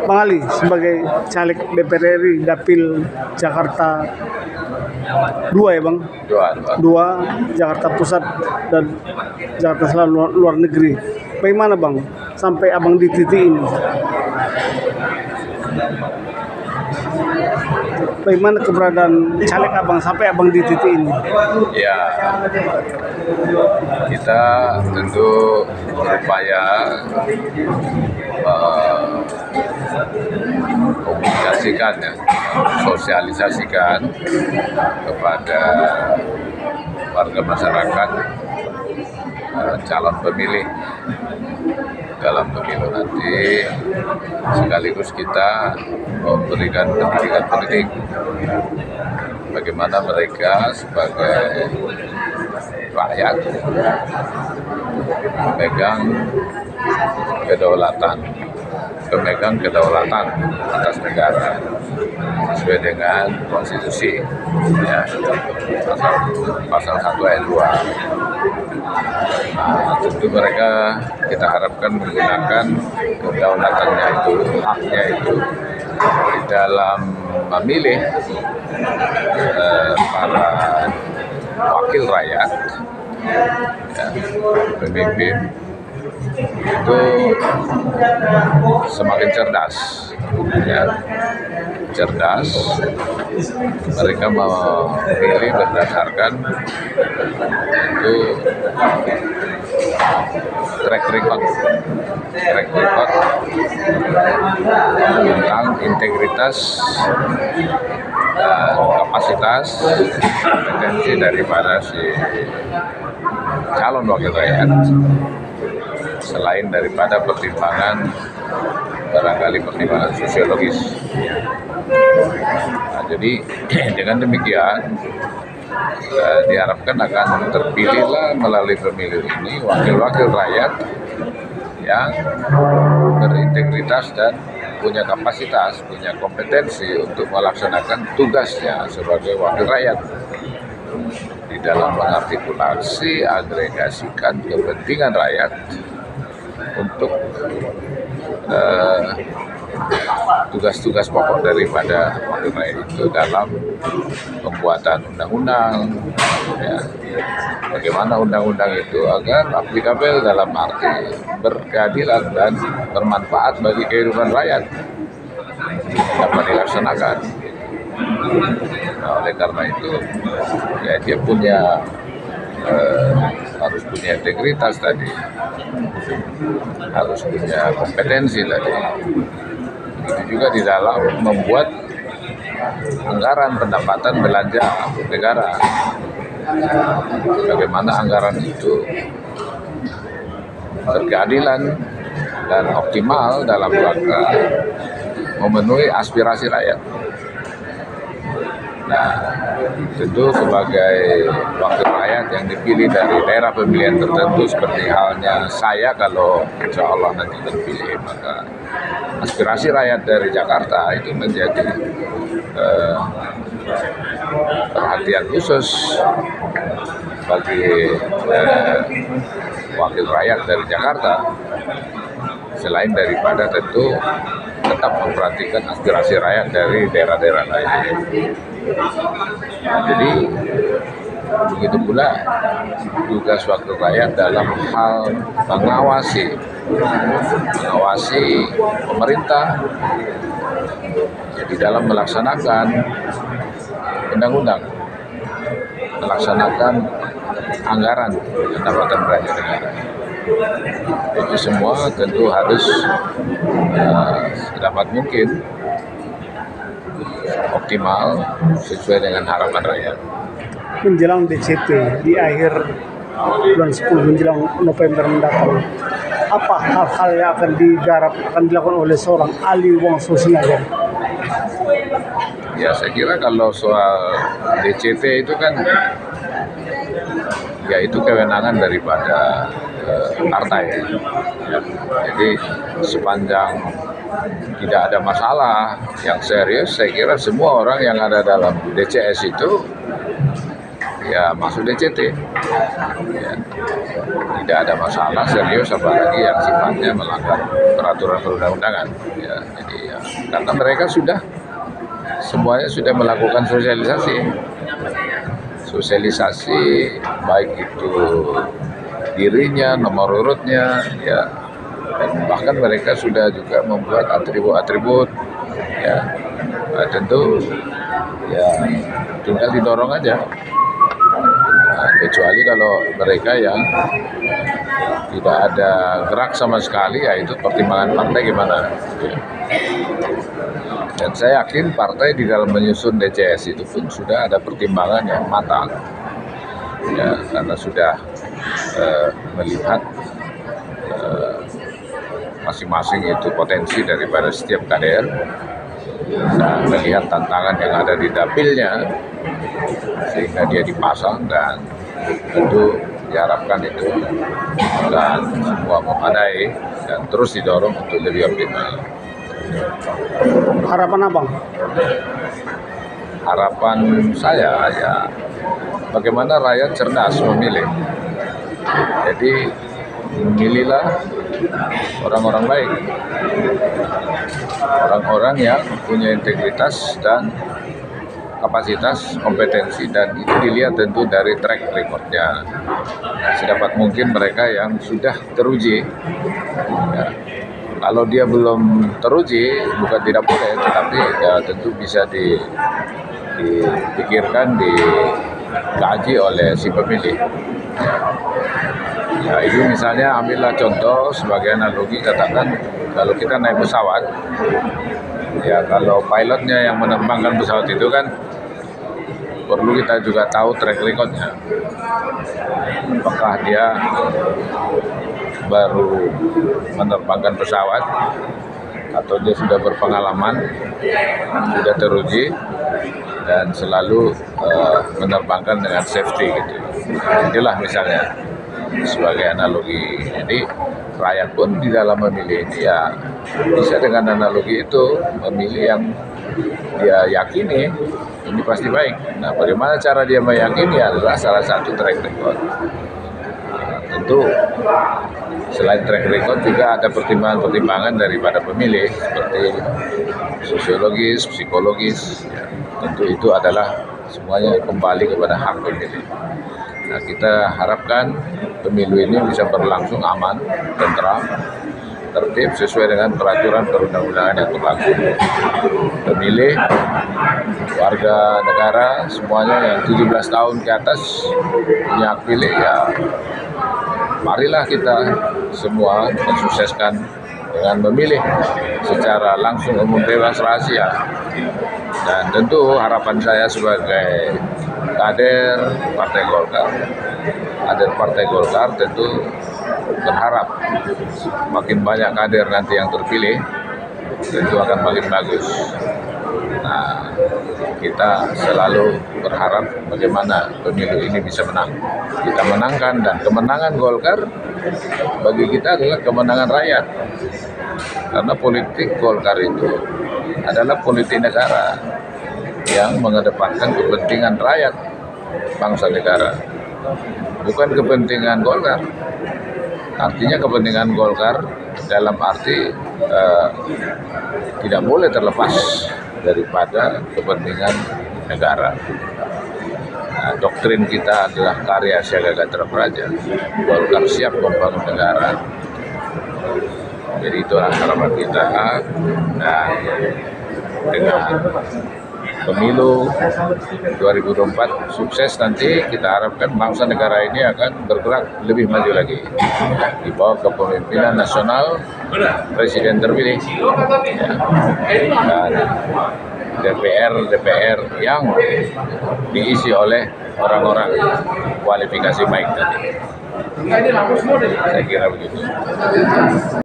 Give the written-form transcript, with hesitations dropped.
Bang Ali sebagai caleg DPR RI Dapil Jakarta 2 ya Bang? Dua, Jakarta Pusat dan Jakarta Selatan luar negeri. Bagaimana Bang sampai Abang di titik ini? Bagaimana keberadaan caleg Abang sampai Abang di titik ini? Ya, kita tentu berupaya komunikasikan ya, sosialisasikan kepada warga masyarakat calon pemilih dalam pemilu nanti, sekaligus kita memberikan pendidikan politik bagaimana mereka sebagai rakyat pemegang kedaulatan atas negara sesuai dengan konstitusi ya, pasal 1 ayat 2. Nah, tentu mereka kita harapkan menggunakan kedaulatannya itu, haknya itu di dalam memilih para wakil rakyat ya, pemimpin itu semakin cerdas ya, mereka memilih berdasarkan itu track record tentang integritas dan kapasitas kompetensi daripada si calon wakil rakyat, selain daripada pertimbangan sosiologis. Nah, jadi dengan demikian diharapkan akan terpilihlah melalui pemilu ini wakil-wakil rakyat yang berintegritas dan punya kapasitas, punya kompetensi untuk melaksanakan tugasnya sebagai wakil rakyat di dalam mengartikulasi, agregasikan kepentingan rakyat untuk tugas-tugas pokok daripada wakil rakyat itu dalam pembuatan undang-undang ya. Bagaimana undang-undang itu agar aplikabel dalam arti berkeadilan dan bermanfaat bagi kehidupan rakyat dapat dilaksanakan. Nah, oleh karena itu ya dia harus punya integritas tadi, harus punya kompetensi tadi. Itu juga di dalam membuat anggaran pendapatan belanja negara. Bagaimana anggaran itu berkeadilan dan optimal dalam rangka memenuhi aspirasi rakyat. Nah, tentu sebagai wakil rakyat yang dipilih dari daerah pemilihan tertentu seperti halnya saya, kalau insya Allah nanti terpilih, maka aspirasi rakyat dari Jakarta itu menjadi perhatian khusus bagi wakil rakyat dari Jakarta, selain daripada tentu tetap memperhatikan aspirasi rakyat dari daerah-daerah lain. Nah, jadi begitu pula tugas wakil rakyat dalam hal mengawasi pemerintah di dalam melaksanakan undang-undang, melaksanakan anggaran pendapatan belanja negara. Itu semua tentu harus sedapat mungkin optimal sesuai dengan harapan rakyat. Menjelang DCT di akhir bulan 10 menjelang November mendatang, apa hal-hal yang akan dilakukan oleh seorang Ali Wongso Sinaga? Ya, saya kira kalau soal DCT itu kan ya itu kewenangan daripada partai ya. Jadi sepanjang tidak ada masalah yang serius, saya kira semua orang yang ada dalam DCS itu ya masuk DCT ya. Tidak ada masalah serius, apalagi yang sifatnya melanggar peraturan perundang-undangan ya. Jadi ya, karena mereka semuanya sudah melakukan sosialisasi baik itu dirinya, nomor urutnya, ya, dan bahkan mereka sudah juga membuat atribut-atribut, ya. Nah, tentu ya tinggal didorong aja. Nah, kecuali kalau mereka yang tidak ada gerak sama sekali, ya itu pertimbangan partai gimana. Ya. Dan saya yakin partai di dalam menyusun DCS itu pun sudah ada pertimbangan yang matang, ya, karena sudah melihat masing-masing itu potensi daripada setiap kader, dan melihat tantangan yang ada di dapilnya, sehingga dia dipasang, dan tentu diharapkan itu dan semua memadai dan terus didorong untuk lebih optimal. Harapan abang? Harapan saya ya bagaimana rakyat cerdas memilih. Jadi memilihlah orang-orang baik, orang-orang yang punya integritas dan kapasitas, kompetensi, dan itu dilihat tentu dari track recordnya. Sedapat mungkin mereka yang sudah teruji. Ya. Kalau dia belum teruji, bukan tidak boleh, tetapi ya tentu bisa dipikirkan, dikaji oleh si pemilih. Ya, itu misalnya ambillah contoh sebagai analogi, katakan kalau kita naik pesawat, ya kalau pilotnya yang menerbangkan pesawat itu kan perlu kita juga tahu track recordnya. Apakah dia baru menerbangkan pesawat atau dia sudah berpengalaman, sudah teruji dan selalu menerbangkan dengan safety gitu. Inilah misalnya sebagai analogi. Jadi rakyat pun di dalam memilih ini ya bisa dengan analogi itu memilih yang dia yakini ini pasti baik. Nah, bagaimana cara dia meyakini adalah salah satu track record. Nah, tentu selain track record juga ada pertimbangan-pertimbangan daripada pemilih seperti sosiologis, psikologis. Ya, tentu itu adalah semuanya kembali kepada hak pemilih. Nah, kita harapkan pemilu ini bisa berlangsung aman, tentram, tertib sesuai dengan peraturan perundang-undangan yang berlaku. Pemilih, warga negara, semuanya yang 17 tahun ke atas punya hak pilih, ya marilah kita semua mensukseskan dengan memilih secara langsung, umum, bebas, rahasia. Dan tentu harapan saya sebagai kader Partai Golkar tentu berharap makin banyak kader nanti yang terpilih, tentu akan makin bagus. Nah, kita selalu berharap bagaimana pemilu ini bisa menang. Kita menangkan, dan kemenangan Golkar bagi kita adalah kemenangan rakyat. Karena politik Golkar itu adalah politik negara yang mengedepankan kepentingan rakyat bangsa negara, bukan kepentingan Golkar. Artinya kepentingan Golkar dalam arti tidak boleh terlepas daripada kepentingan negara. Nah, doktrin kita adalah karya siaga gatra praja. Golkar siap membangun negara. Jadi itulah harapan kita. Nah, dengan pemilu 2024 sukses nanti, kita harapkan bangsa negara ini akan bergerak lebih maju lagi di bawah kepemimpinan nasional presiden terpilih, ya, dan DPR yang diisi oleh orang-orang kualifikasi baik tadi. Saya kira begitu.